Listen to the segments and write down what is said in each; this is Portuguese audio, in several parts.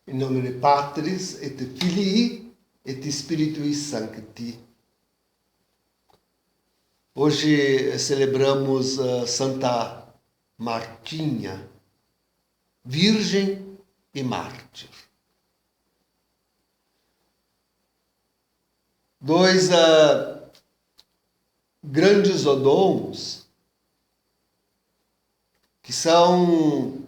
In nomine Patris et Filii et Spiritui Sancti. Hoje celebramos Santa Martinha, Virgem e Mártir. Dois grandes odons que são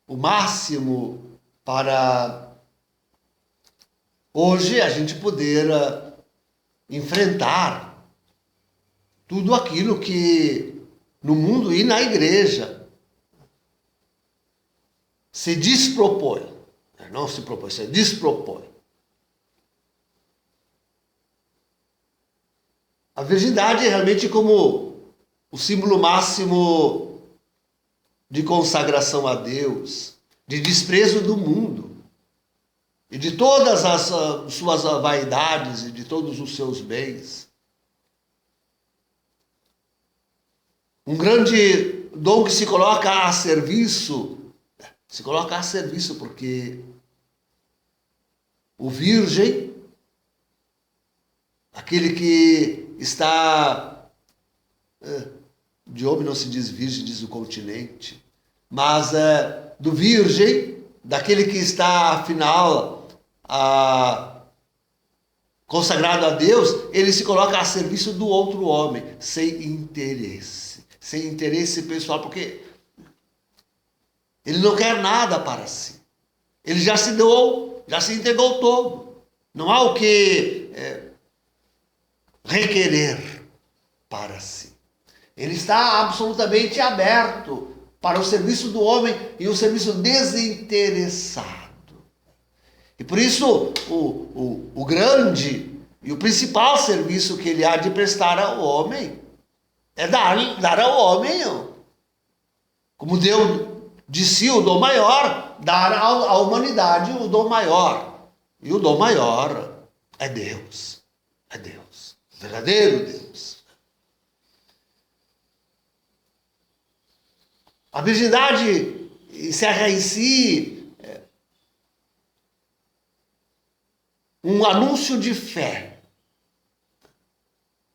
o máximo para hoje a gente poder enfrentar tudo aquilo que no mundo e na igreja se despropõe. Não se propõe, se despropõe. A virgindade é realmente como o símbolo máximo de consagração a Deus, de desprezo do mundo e de todas as suas vaidades e de todos os seus bens. Um grande dom que se coloca a serviço porque o virgem, aquele que está, de homem não se diz virgem, diz o continente, mas do virgem, daquele que está, afinal, consagrado a Deus, ele se coloca a serviço do outro homem, sem interesse pessoal, porque ele não quer nada para si. Ele já se doou, já se entregou todo. Não há o que requerer para si. Ele está absolutamente aberto para o serviço do homem e um serviço desinteressado. E por isso o grande e o principal serviço que ele há de prestar ao homem é dar ao homem, como Deus de si o dom maior, dar à humanidade o dom maior. E o dom maior é Deus. É Deus. O verdadeiro Deus. A virgindade encerra em si um anúncio de fé.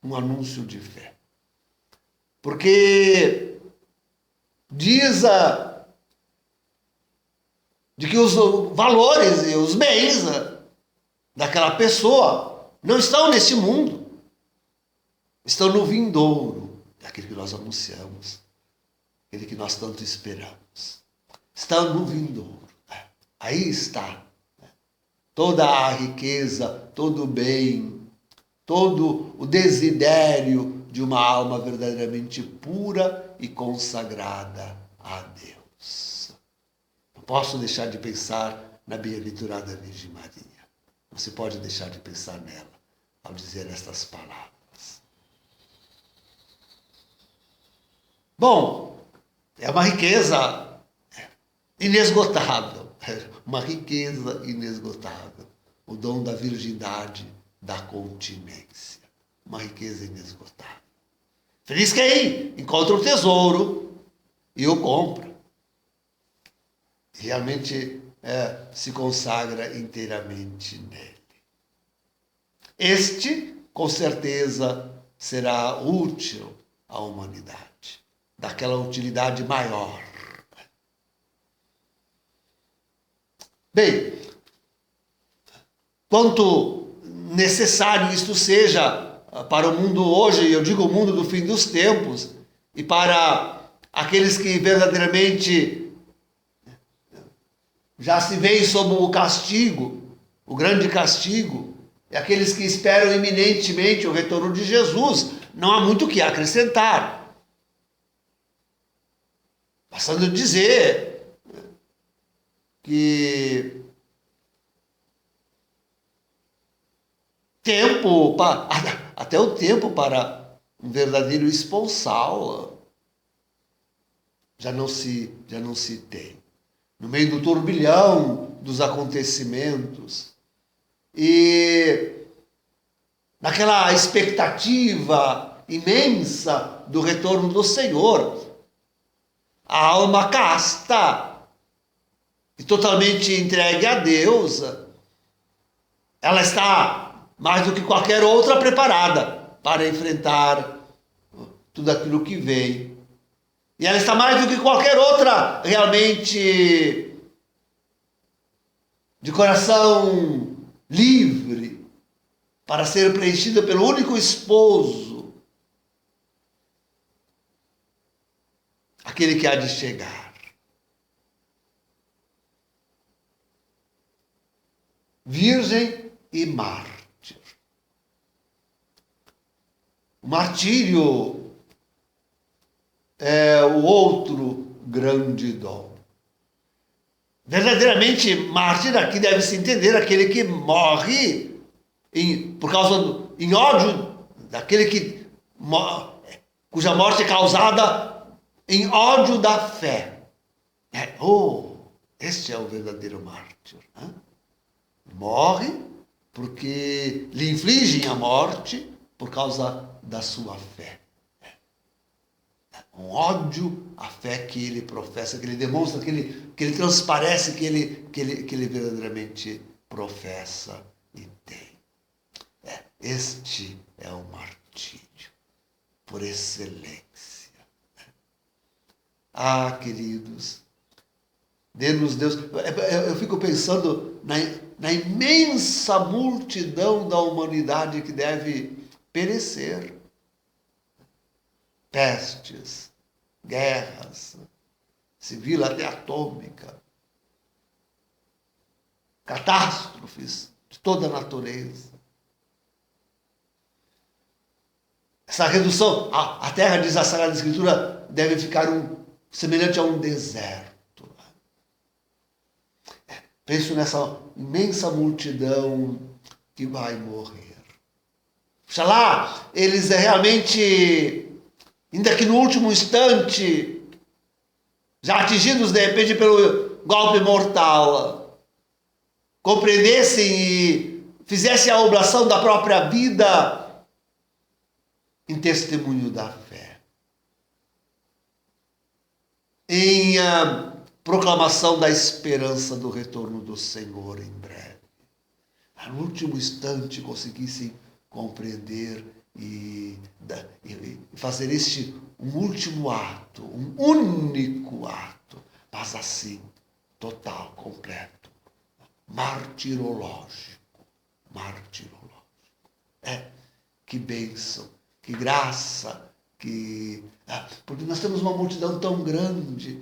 Um anúncio de fé. Porque diz de que os valores e os bens daquela pessoa não estão nesse mundo. Estão no vindouro, aquele que nós anunciamos, aquele que nós tanto esperamos. Estão no vindouro. Aí está toda a riqueza, todo o bem, todo o desidério de uma alma verdadeiramente pura e consagrada a Deus. Não posso deixar de pensar na bem-aventurada Virgem Maria. Não se pode deixar de pensar nela ao dizer estas palavras. Bom, é uma riqueza inesgotável. Uma riqueza inesgotável. O dom da virgindade, da continência. Uma riqueza inesgotável. Feliz quem encontra o tesouro e o compra. Realmente se consagra inteiramente nele. Este, com certeza, será útil à humanidade. Daquela utilidade maior. Bem, quanto necessário isto seja para o mundo hoje, eu digo o mundo do fim dos tempos, e para aqueles que verdadeiramente já se veem sob o castigo, o grande castigo, e aqueles que esperam iminentemente o retorno de Jesus, não há muito o que acrescentar. Bastando dizer que até o tempo para um verdadeiro esponsal já não se tem. No meio do turbilhão dos acontecimentos e naquela expectativa imensa do retorno do Senhor, a alma casta e totalmente entregue a Deus, ela está mais do que qualquer outra preparada para enfrentar tudo aquilo que vem. E ela está mais do que qualquer outra realmente de coração livre para ser preenchida pelo único esposo, aquele que há de chegar. Virgem e mártir. O martírio é o outro grande dom. Verdadeiramente, mártir aqui deve se entender aquele que morre em ódio daquele cuja morte é causada em ódio da fé. Este é o verdadeiro mártir. Né? Morre porque lhe infligem a morte por causa da sua fé. Um ódio à fé que ele professa, que ele demonstra, que ele transparece, que ele verdadeiramente professa e tem. Este é o martírio por excelência. Queridos, dê-nos Deus. Eu fico pensando na imensa multidão da humanidade que deve perecer. Pestes, guerras, civil até atômica, catástrofes de toda a natureza. Essa redução, a terra, diz a Sagrada Escritura, deve ficar semelhante a um deserto. Penso nessa imensa multidão que vai morrer. Oxalá eles realmente, ainda que no último instante, já atingidos de repente pelo golpe mortal, compreendessem e fizessem a oblação da própria vida em testemunho da fé, em proclamação da esperança do retorno do Senhor em breve. No último instante conseguissem compreender e fazer este um último ato, um único ato, mas assim, total, completo, martirológico. Que bênção, que graça, porque nós temos uma multidão tão grande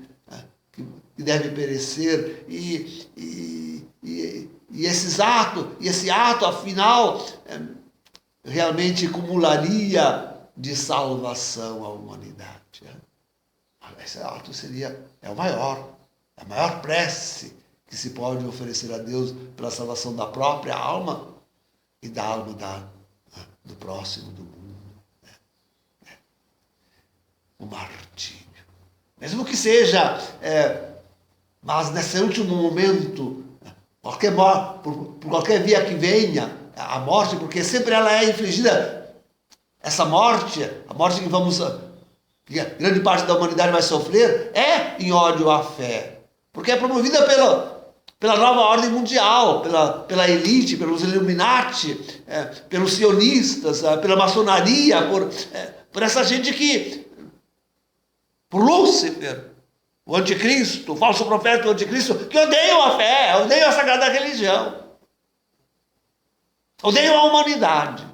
que deve perecer e esse ato, afinal, realmente acumularia de salvação à humanidade. Esse ato é a maior prece que se pode oferecer a Deus pela salvação da própria alma e da alma do próximo, do mundo. O martírio. Mesmo que seja, mas nesse último momento, por qualquer via que venha, a morte, porque sempre ela é infligida, essa morte, a morte que a grande parte da humanidade vai sofrer, é em ódio à fé, porque é promovida pela nova ordem mundial, pela elite, pelos Illuminati, pelos sionistas, pela maçonaria, por essa gente por Lúcifer, o anticristo, o falso profeta, o anticristo, que odeiam a fé, odeiam a sagrada religião, odeiam a humanidade.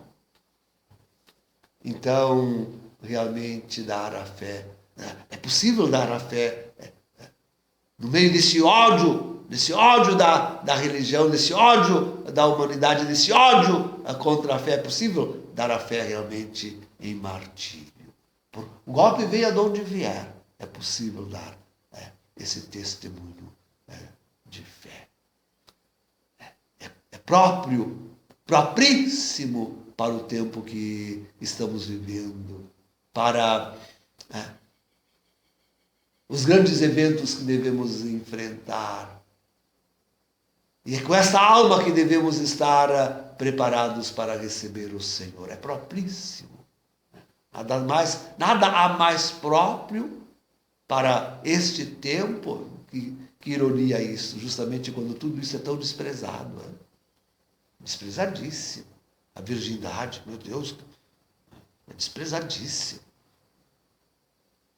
Então, realmente dar a fé, é possível dar a fé no meio desse ódio da religião, desse ódio da humanidade, desse ódio contra a fé. É possível dar a fé realmente em martírio. O golpe venha de onde vier, é possível dar esse testemunho de fé. É propríssimo para o tempo que estamos vivendo, para os grandes eventos que devemos enfrentar. E é com essa alma que devemos estar preparados para receber o Senhor. É propríssimo. Nada há mais próprio para este tempo Que ironia isso, justamente quando tudo isso é tão desprezado. Né? Desprezadíssimo. A virgindade, meu Deus, é desprezadíssimo.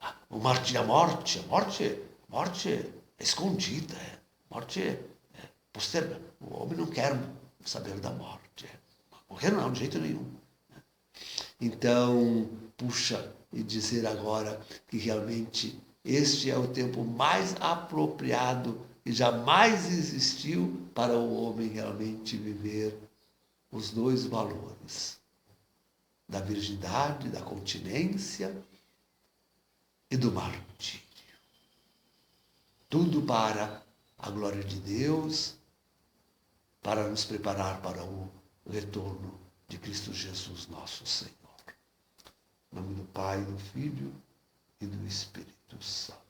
A morte é escondida. A morte é postergada. O homem não quer saber da morte. Morrer não, de jeito nenhum. Então, puxa, e dizer agora que realmente este é o tempo mais apropriado que jamais existiu para o homem realmente viver os dois valores da virgindade, da continência e do martírio. Tudo para a glória de Deus, para nos preparar para o retorno de Cristo Jesus, nosso Senhor. Em nome do Pai, do Filho e do Espírito Santo.